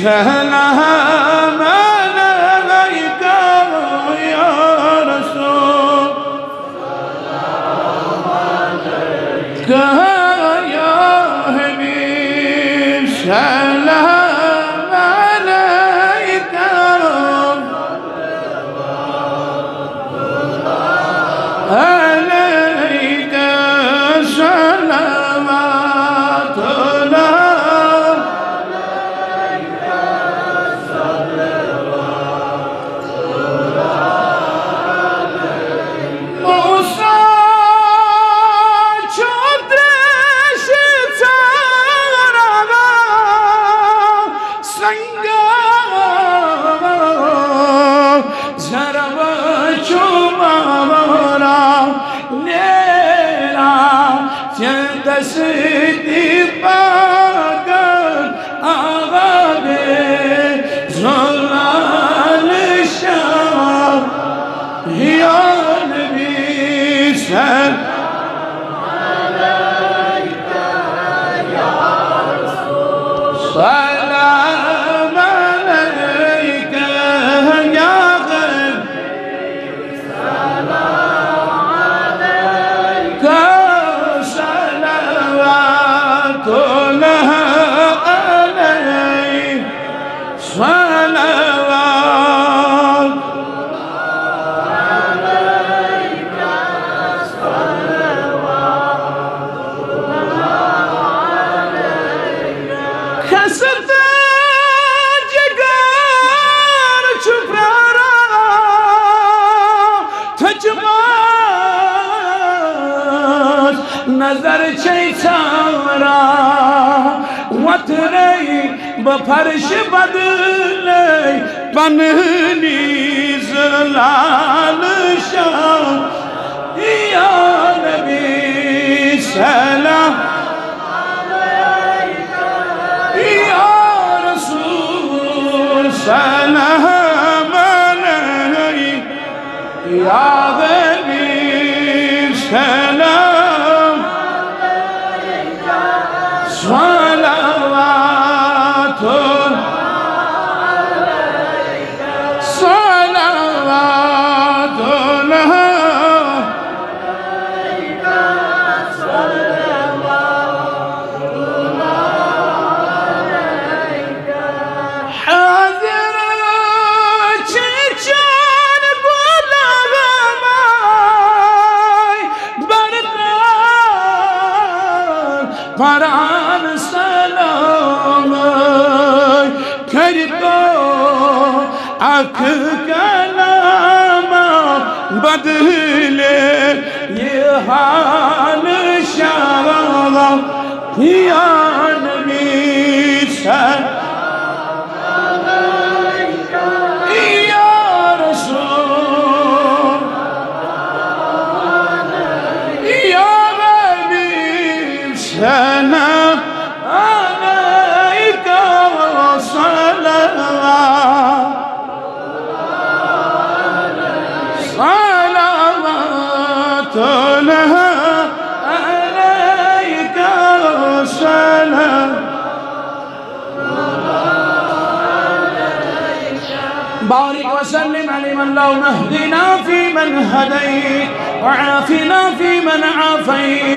سلام عليك يا رسول يا حبيب سلام عليك عليك صلوات الله दस्ती पागल आगे ज़लाल शाह या नबी सल्लल्लाहु अलैका या रसूल सलाम अलैका या नजर छारा वतने बफर्श बदले पननी ज़लाल शाह या नबी सलाम अलैका या रसूल सलाम अलैका या हबीब सलाम परान सलाम कर दो आँख कलाम बदले ये हाल शाह या नबी सल्लल्लाहु अलैका या रसूल या हबीब सलाम अलैका सलावत अल्लाह अलैका सलाम बारिक वसल्लिम अलैहि अल्लाहुम्मा अहदिना फीमन हदैत वआफिना फीमन आफैत।